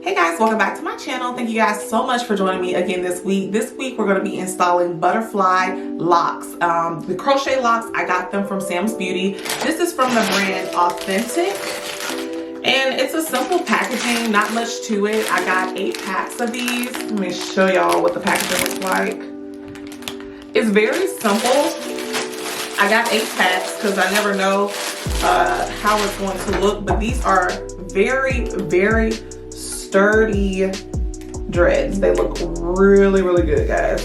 Hey guys, welcome back to my channel. Thank you guys so much for joining me again this week. This week we're going to be installing butterfly locks. The crochet locks, I got them from Sam's Beauty. This is from the brand AuThenTic. And it's a simple packaging, not much to it. I got 8 packs of these. Let me show y'all what the packaging looks like. It's very simple. I got 8 packs because I never know how it's going to look, but these are very, very sturdy dreads. They look really, really good, guys.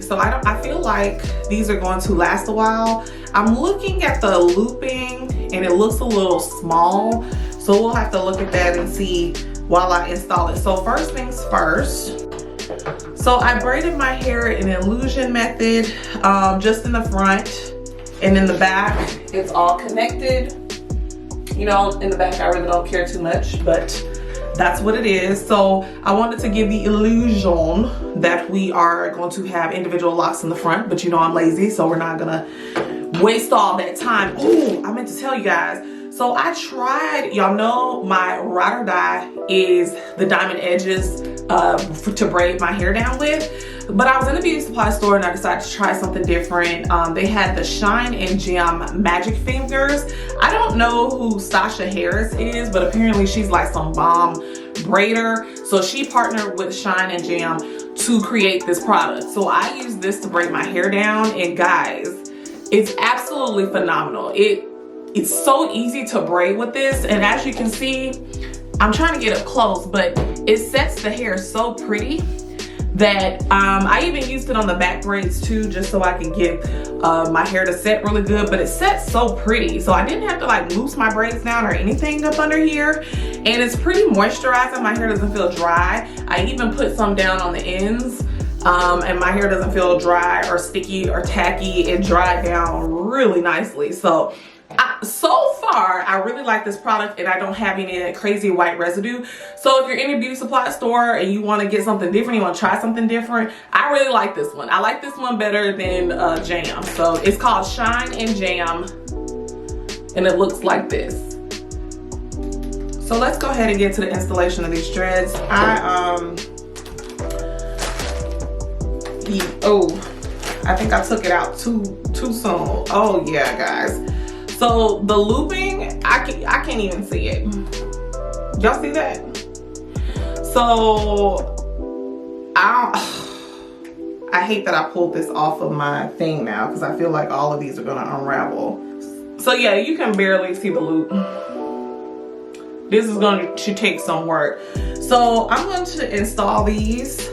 So I feel like these are going to last a while. I'm looking at the looping and it looks a little small, so we'll have to look at that and see while I install it. So first things first, so I braided my hair in an illusion method, just in the front, and in the back it's all connected. You know, in the back I really don't care too much, but that's what it is. So I wanted to give the illusion that we are going to have individual locks in the front, but you know I'm lazy, so we're not gonna waste all that time. Oh, I meant to tell you guys. So I tried, y'all know my ride or die is the diamond edges to braid my hair down with. But I was in the beauty supply store and I decided to try something different. They had the Shine and Jam Magic Fingers. I don't know who Sasha Harris is, but apparently she's like some bomb braider. So she partnered with Shine and Jam to create this product. So I use this to braid my hair down, and guys, it's absolutely phenomenal. It's so easy to braid with this, and as you can see, I'm trying to get up close, but it sets the hair so pretty that I even used it on the back braids too, just so I can get my hair to set really good. But it sets so pretty, so I didn't have to like loose my braids down or anything up under here, and it's pretty moisturizing. My hair doesn't feel dry. I even put some down on the ends, and my hair doesn't feel dry or sticky or tacky. It dried down really nicely. So so far I really like this product, and I don't have any crazy white residue. So if you're in a beauty supply store and you want to get something different, you want to try something different, I really like this one. I like this one better than Jam. So it's called Shine and Jam, and it looks like this. So let's go ahead and get to the installation of these dreads. I think I took it out too soon. Oh yeah, guys. So the looping, I can't even see it. Y'all see that? So I hate that I pulled this off of my thing now, because I feel like all of these are gonna unravel. So yeah, you can barely see the loop. This is going to take some work. So I'm going to install these.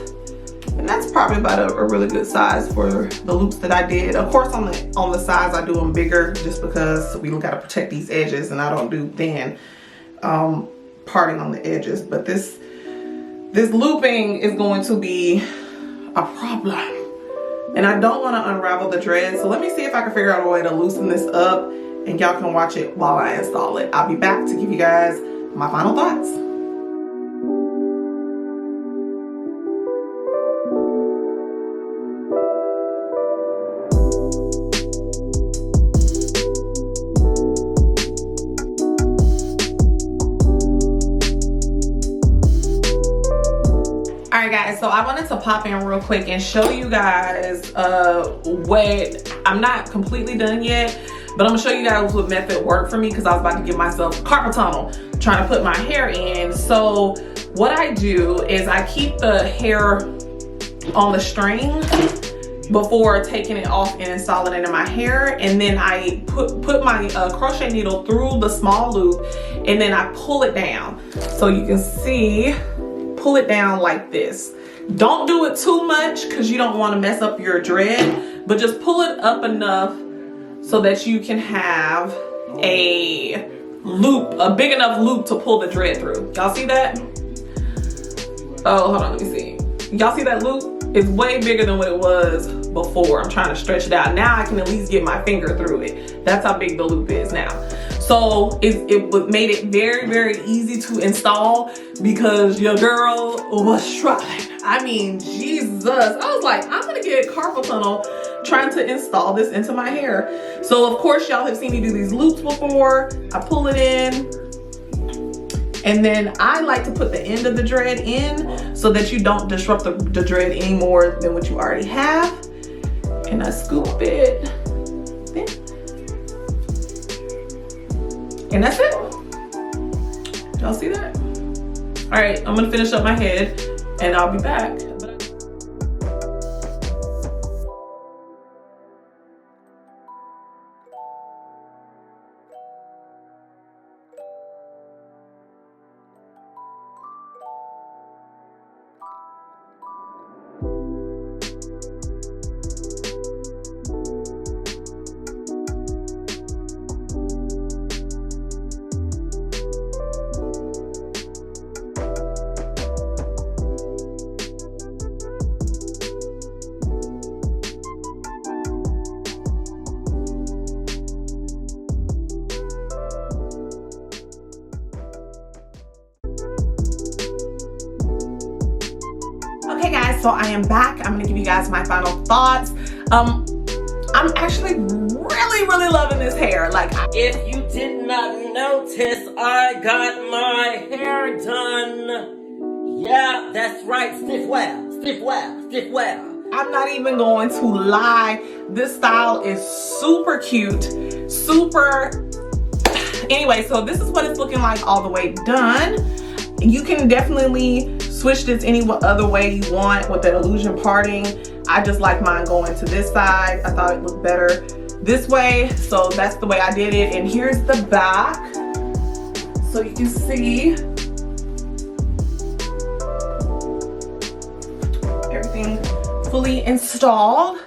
And that's probably about a really good size for the loops that I did. Of course, on the sides I do them bigger, just because we gotta protect these edges, and I don't do thin parting on the edges. But this looping is going to be a problem, and I don't want to unravel the dread. So let me see if I can figure out a way to loosen this up, and y'all can watch it while I install it. I'll be back to give you guys my final thoughts. Alright guys, so I wanted to pop in real quick and show you guys what, I'm not completely done yet, but I'm gonna show you guys what method worked for me, because I was about to give myself carpal tunnel trying to put my hair in. So what I do is I keep the hair on the string before taking it off and installing it into my hair, and then I put my crochet needle through the small loop, and then I pull it down. So you can see, pull it down like this. Don't do it too much because you don't want to mess up your dread, but just pull it up enough so that you can have a loop, a big enough loop to pull the dread through. Y'all see that? Oh, hold on, let me see. Y'all see that loop? It's way bigger than what it was before. I'm trying to stretch it out. Now I can at least get my finger through it. That's how big the loop is now. So it made it very, very easy to install, because your girl was struggling. I mean, Jesus. I was like, I'm gonna get carpal tunnel trying to install this into my hair. So of course y'all have seen me do these loops before. I pull it in, And then I like to put the end of the dread in so that you don't disrupt the dread any more than what you already have. And I scoop it. And that's it. Y'all see that? All right, I'm gonna finish up my head and I'll be back. Okay guys, so I am back. I'm gonna give you guys my final thoughts. I'm actually really loving this hair. Like, if you did not notice, I got my hair done. Yeah, that's right, stiff wear, stiff wear, stiff wear. I'm not even going to lie. This style is super cute, super. Anyway, so this is what it's looking like all the way done. You can definitely switch this any other way you want with that illusion parting. I just like mine going to this side. I thought it looked better this way, so that's the way I did it. And here's the back, so you can see everything fully installed.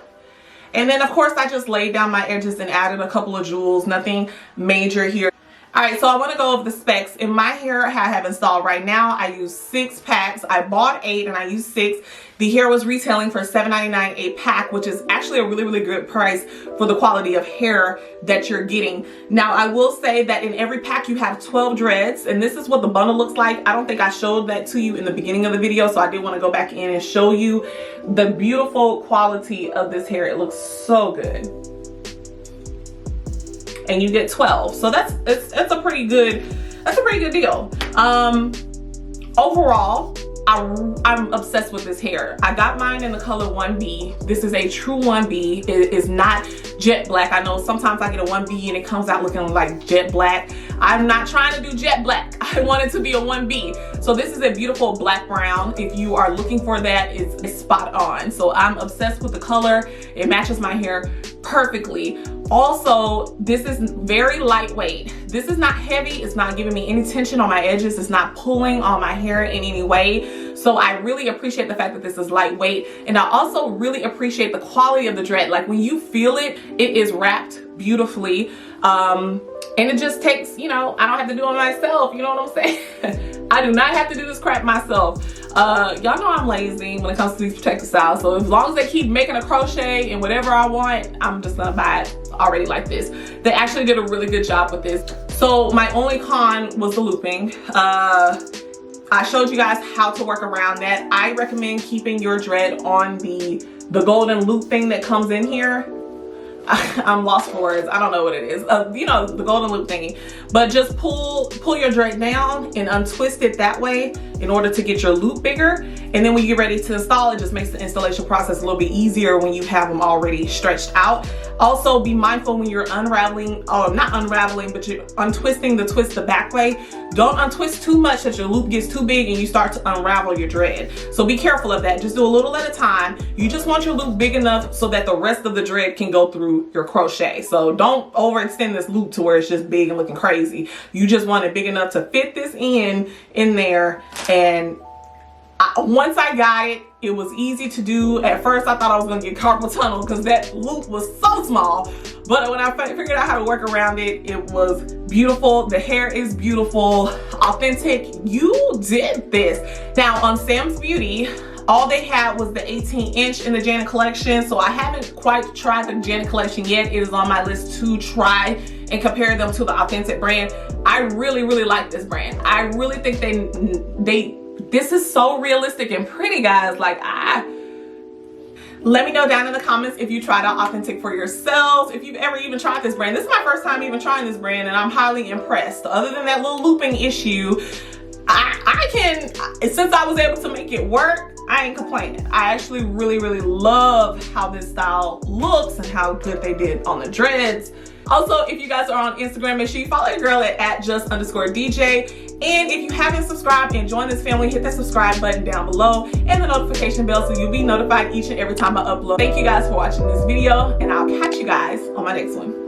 And then of course I just laid down my edges and added a couple of jewels, nothing major here. All right, so I want to go over the specs. In my hair I have installed right now, I use 6 packs. I bought 8 and I used 6. The hair was retailing for $7.99 a pack, which is actually a really good price for the quality of hair that you're getting. Now, I will say that in every pack you have 12 dreads, and this is what the bundle looks like. I don't think I showed that to you in the beginning of the video, so I did want to go back in and show you the beautiful quality of this hair. It looks so good. And you get 12, so that's a pretty good deal. Overall, I'm obsessed with this hair. I got mine in the color 1B. This is a true 1B. It is not jet black. I know sometimes I get a 1B and it comes out looking like jet black. I'm not trying to do jet black. I want it to be a 1B. So this is a beautiful black brown. If you are looking for that, it's spot on. So I'm obsessed with the color. It matches my hair perfectly. Also, this is very lightweight. This is not heavy. It's not giving me any tension on my edges. It's not pulling on my hair in any way. So I really appreciate the fact that this is lightweight. And I also really appreciate the quality of the dread. Like when you feel it, it is wrapped beautifully. And it just takes, you know, I don't have to do it myself. You know what I'm saying? I do not have to do this crap myself. Y'all know I'm lazy when it comes to these protective styles. So as long as they keep making a crochet and whatever I want, I'm just gonna buy it already like this. They actually did a really good job with this. So my only con was the looping. I showed you guys how to work around that. I recommend keeping your dread on the golden loop thing that comes in here. I'm lost for words. I don't know what it is. You know, the golden loop thingy. But just pull your dread down and untwist it that way in order to get your loop bigger. And then when you get ready to install, it just makes the installation process a little bit easier when you have them already stretched out. Also, be mindful when you're unraveling, or not unraveling, but you're untwisting the twist the back way. Don't untwist too much that your loop gets too big and you start to unravel your dread. So be careful of that. Just do a little at a time. You just want your loop big enough so that the rest of the dread can go through your crochet. So don't overextend this loop to where it's just big and looking crazy. You just want it big enough to fit this in there. And once I got it, it was easy to do. At first I thought I was gonna get carpal tunnel because that loop was so small, but when I figured out how to work around it, it was beautiful. The hair is beautiful. AuThenTic, you did this. Now on Sam's Beauty, all they had was the 18-inch in the Janet collection, so I haven't quite tried the Janet collection yet. It is on my list to try and compare them to the AuThenTic brand. I really like this brand. I really think this is so realistic and pretty, guys. Like, let me know down in the comments if you tried out AuThenTic for yourselves, if you've ever even tried this brand. This is my first time even trying this brand and I'm highly impressed. Other than that little looping issue, since I was able to make it work, I ain't complaining. I actually really love how this style looks and how good they did on the dreads. Also, if you guys are on Instagram, make sure you follow your girl at @just_DJ. And if you haven't subscribed and joined this family, hit that subscribe button down below and the notification bell so you'll be notified each and every time I upload. Thank you guys for watching this video, and I'll catch you guys on my next one.